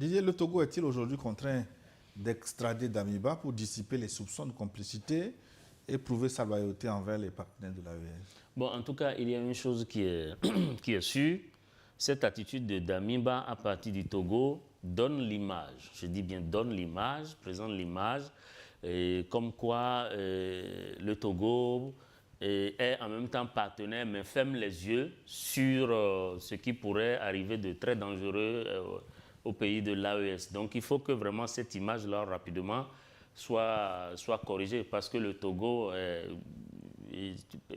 Didier, le Togo est-il aujourd'hui contraint d'extrader Damiba pour dissiper les soupçons de complicité et prouver sa loyauté envers les partenaires de l'AES? Bon, en tout cas, il y a une chose qui est, qui est sûre. Cette attitude de Damiba à partir du Togo donne l'image, je dis bien donne l'image, présente l'image, comme quoi le Togo est en même temps partenaire, mais ferme les yeux sur ce qui pourrait arriver de très dangereux au pays de l'AES. Donc il faut que vraiment cette image-là, rapidement, soit corrigée, parce que le Togo,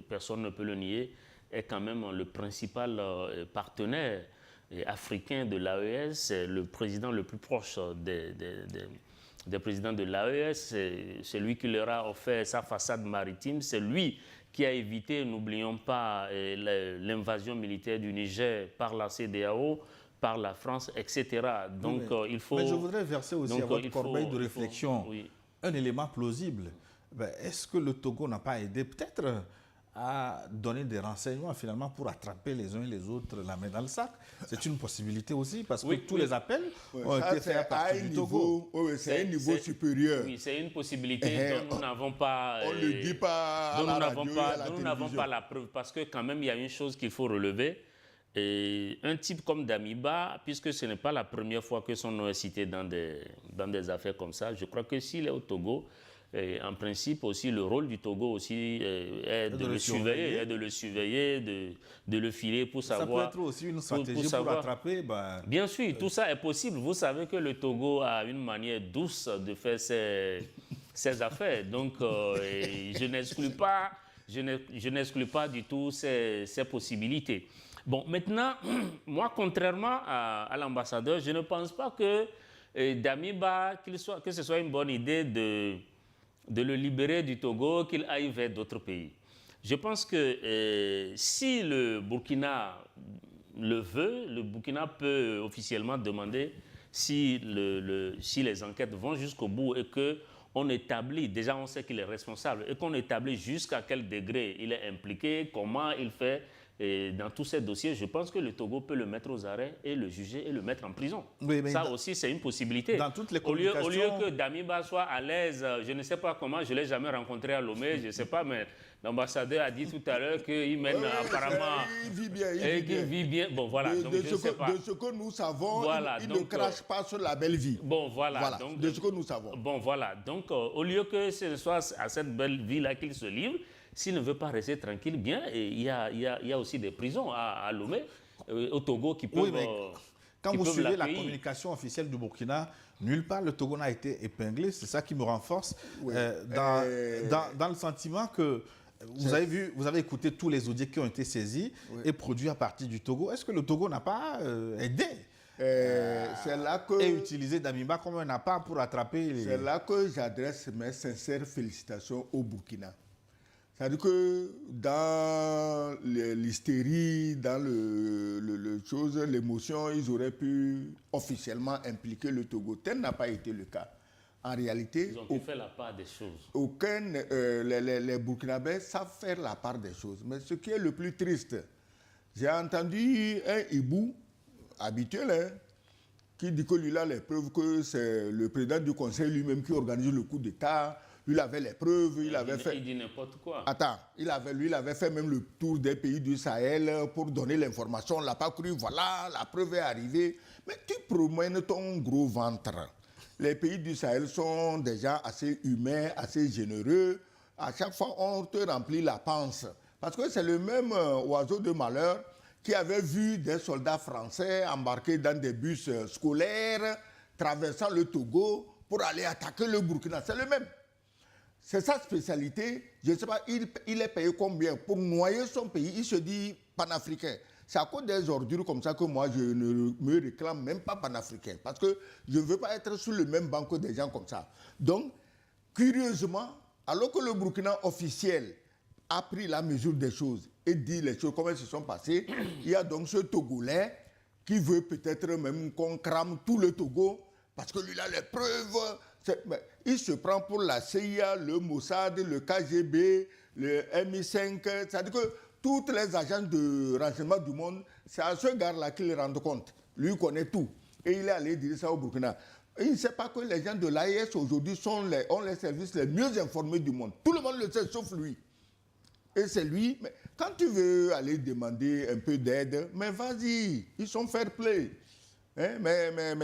personne ne peut le nier, est quand même le principal partenaire africain de l'AES, c'est le président le plus proche des présidents de l'AES, c'est lui qui leur a offert sa façade maritime, c'est lui qui a évité, n'oublions pas, l'invasion militaire du Niger par la CEDEAO, par la France, etc. Donc il faut... Mais je voudrais verser aussi à votre corbeille de réflexion un élément plausible. Est-ce que le Togo n'a pas aidé peut-être à donner des renseignements finalement pour attraper les uns et les autres la main dans le sac? C'est une possibilité aussi parce que tous les appels ont été faits à partir du Togo. C'est un niveau supérieur. Oui, c'est une possibilité dont nous n'avons pas... On ne le dit pas à la radio et à la télévision. Nous n'avons pas la preuve parce que quand même il y a une chose qu'il faut relever. Et un type comme Damiba, puisque ce n'est pas la première fois que son nom est cité dans des affaires comme ça, je crois que s'il est au Togo, en principe aussi le rôle du Togo aussi est de le surveiller, de le filer pour savoir... Ça peut être aussi une stratégie pour attraper... Bien sûr, tout ça est possible. Vous savez que le Togo a une manière douce de faire ses affaires. Donc je n'exclus pas du tout ces possibilités. Bon, maintenant, moi, contrairement à l'ambassadeur, je ne pense pas que Damiba, que ce soit une bonne idée de le libérer du Togo, qu'il aille vers d'autres pays. Je pense que si le Burkina le veut, le Burkina peut officiellement demander si les enquêtes vont jusqu'au bout et qu'on établit, déjà on sait qu'il est responsable, et qu'on établit jusqu'à quel degré il est impliqué, comment il fait. Et dans tous ces dossiers, je pense que le Togo peut le mettre aux arrêts et le juger et le mettre en prison. Oui, ça aussi, c'est une possibilité. Dans toutes les au lieu que Damiba soit à l'aise, je ne sais pas comment, je ne l'ai jamais rencontré à Lomé, je ne sais pas, mais l'ambassadeur a dit tout à l'heure qu'il mène apparemment... Il vit bien, il vit bien. Bon, voilà, donc je ne sais pas. De ce que nous savons, voilà, il ne crache pas sur la belle vie. Bon, voilà. Donc, de ce que nous savons. Bon, voilà. Donc, au lieu que ce soit à cette belle vie-là qu'il se livre, s'il ne veut pas rester tranquille, bien, il y a aussi des prisons à Lomé, au Togo, qui peuvent... Quand vous suivez la communication officielle du Burkina, nulle part le Togo n'a été épinglé. C'est ça qui me renforce dans le sentiment que vous avez écouté tous les audios qui ont été saisis et produits à partir du Togo. Est-ce que le Togo n'a pas aidé c'est là que... et utilisé Damiba comme un appât pour attraper les... C'est là que j'adresse mes sincères félicitations au Burkina. C'est-à-dire que dans l'hystérie, dans l'émotion, ils auraient pu officiellement impliquer le Togo. Tel n'a pas été le cas. En réalité... Ils ont fait la part des choses. Les Burkinabés savent faire la part des choses. Mais ce qui est le plus triste, j'ai entendu un hibou habituel qui dit que lui a les preuves que c'est le président du conseil lui-même qui organise le coup d'État. Lui, il avait les preuves, il dit n'importe quoi. Attends, il avait fait même le tour des pays du Sahel pour donner l'information. On ne l'a pas cru, voilà, la preuve est arrivée. Mais tu promènes ton gros ventre. Les pays du Sahel sont déjà assez humains, assez généreux. À chaque fois, on te remplit la panse. Parce que c'est le même oiseau de malheur qui avait vu des soldats français embarqués dans des bus scolaires, traversant le Togo pour aller attaquer le Burkina. C'est le même. C'est sa spécialité. Je ne sais pas, il est payé combien pour noyer son pays. Il se dit panafricain. C'est à cause des ordures comme ça que moi, je ne me réclame même pas panafricain. Parce que je ne veux pas être sur le même banc que des gens comme ça. Donc, curieusement, alors que le Burkina officiel a pris la mesure des choses et dit les choses comme elles se sont passées, il y a donc ce Togolais qui veut peut-être même qu'on crame tout le Togo parce que lui, il a les preuves. Il se prend pour la CIA, le Mossad, le KGB, le MI5. C'est-à-dire que toutes les agences de renseignement du monde, c'est à ce gars-là qu'il rend compte. Lui, il connaît tout. et il est allé dire ça au Burkina. Et il ne sait pas que les gens de l'AES aujourd'hui ont les services les mieux informés du monde. Tout le monde le sait, sauf lui. Et c'est lui. Mais quand tu veux aller demander un peu d'aide, mais vas-y, ils sont fair play. Hein? Mais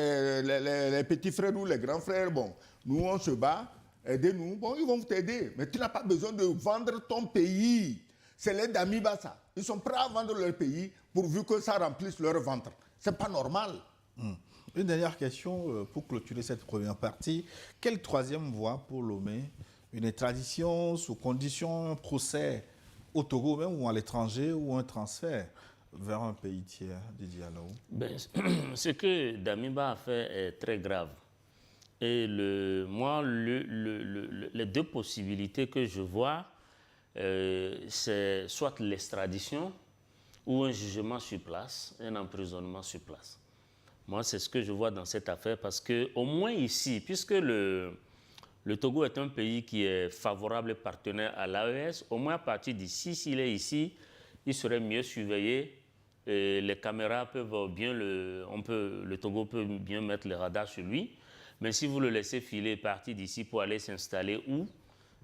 les petits frères ou les grands frères, bon, nous on se bat, aidez-nous, bon, ils vont t'aider. Mais tu n'as pas besoin de vendre ton pays. C'est les Damiba, ça. Ils sont prêts à vendre leur pays pourvu que ça remplisse leur ventre. C'est pas normal. Une dernière question pour clôturer cette première partie. Quelle troisième voie pour Lomé? Une extradition sous condition, un procès au Togo même ou à l'étranger ou un transfert vers un pays tiers, Didier Alaoune? Ce que Damiba a fait est très grave. Et moi, les deux possibilités que je vois, c'est soit l'extradition ou un jugement sur place, un emprisonnement sur place. Moi, c'est ce que je vois dans cette affaire parce qu'au moins ici, puisque le Togo est un pays qui est favorable et partenaire à l'AES, au moins à partir d'ici, s'il est ici, il serait mieux surveillé. Et les caméras peuvent bien le Togo peut bien mettre les radars sur lui. Mais si vous le laissez filer partir d'ici pour aller s'installer où,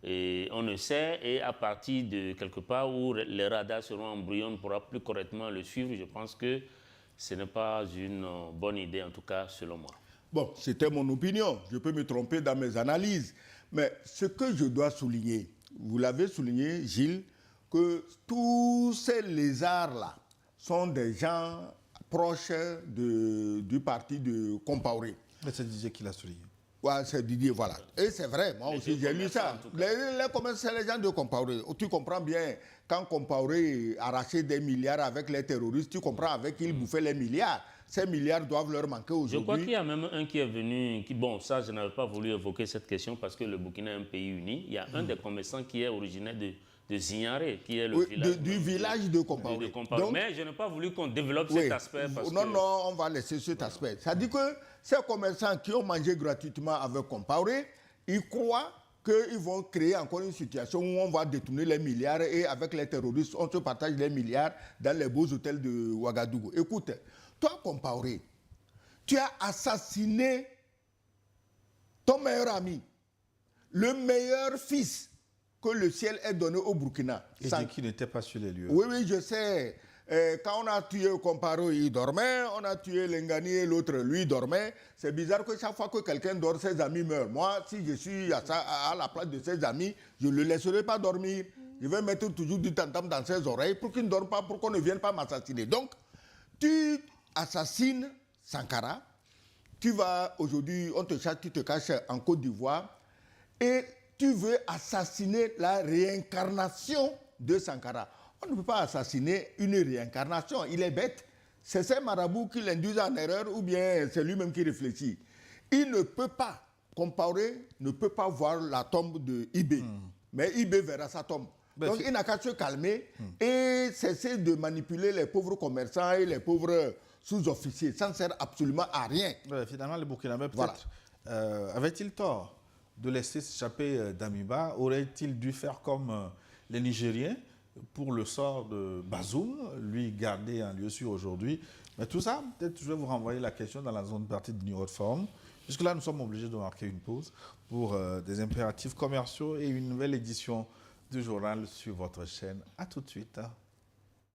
et on ne sait, et à partir de quelque part où les radars seront en brouillon, on ne pourra plus correctement le suivre. Je pense que ce n'est pas une bonne idée, en tout cas, selon moi. Bon, c'était mon opinion. Je peux me tromper dans mes analyses. Mais ce que je dois souligner, vous l'avez souligné, Gilles, que tous ces lézards-là sont des gens proches du parti de Compaoré. Mais c'est Didier qui l'a souligné. Ouais, c'est Didier, voilà. Et c'est vrai, moi aussi j'ai lu ça. Les commerçants, c'est les gens de Compaoré. Tu comprends bien, quand Compaoré arrachait des milliards avec les terroristes, tu comprends avec qui ils bouffaient les milliards. Ces milliards doivent leur manquer aujourd'hui. Je crois qu'il y a même un qui est venu, bon, ça je n'avais pas voulu évoquer cette question parce que le Burkina est un pays uni. Il y a un des commerçants qui est originaire de Zignaré, qui est le village, du village de Compaoré. Mais je n'ai pas voulu qu'on développe cet aspect. Parce non, on va laisser cet aspect. Ça dit que ces commerçants qui ont mangé gratuitement avec Compaoré, ils croient qu'ils vont créer encore une situation où on va détourner les milliards et avec les terroristes, on se partage les milliards dans les beaux hôtels de Ouagadougou. Écoute, toi, Compaoré, tu as assassiné ton meilleur ami, le meilleur fils que le ciel ait donné au Burkina. Et qui n'était pas sur les lieux. Oui, je sais. Quand on a tué Compaoré, il dormait. On a tué Lengani et l'autre, lui, dormait. C'est bizarre que chaque fois que quelqu'un dort, ses amis meurent. Moi, si je suis à la place de ses amis, je ne le laisserai pas dormir. Je vais mettre toujours du tam-tam dans ses oreilles pour qu'il ne dorme pas, pour qu'on ne vienne pas m'assassiner. Donc, tu assassines Sankara. Tu vas aujourd'hui, on te cherche, tu te caches en Côte d'Ivoire. Et tu veux assassiner la réincarnation de Sankara. On ne peut pas assassiner une réincarnation. Il est bête. C'est ces marabouts qui l'induisent en erreur ou bien c'est lui-même qui réfléchit. Il ne peut pas, Compaoré ne peut pas voir la tombe de Ibé. Mais Ibé verra sa tombe. Donc il n'a qu'à se calmer et cesser de manipuler les pauvres commerçants et les pauvres sous-officiers. Ça ne sert absolument à rien. Finalement, le Burkinabé, peut-être, avait-il tort de laisser s'échapper Damiba? Aurait-il dû faire comme les Nigériens pour le sort de Bazoum, lui garder en lieu sûr aujourd'hui? Mais tout ça, peut-être je vais vous renvoyer la question dans la zone partie de New York Forum. Jusque là, nous sommes obligés de marquer une pause pour des impératifs commerciaux et une nouvelle édition du journal sur votre chaîne. À tout de suite.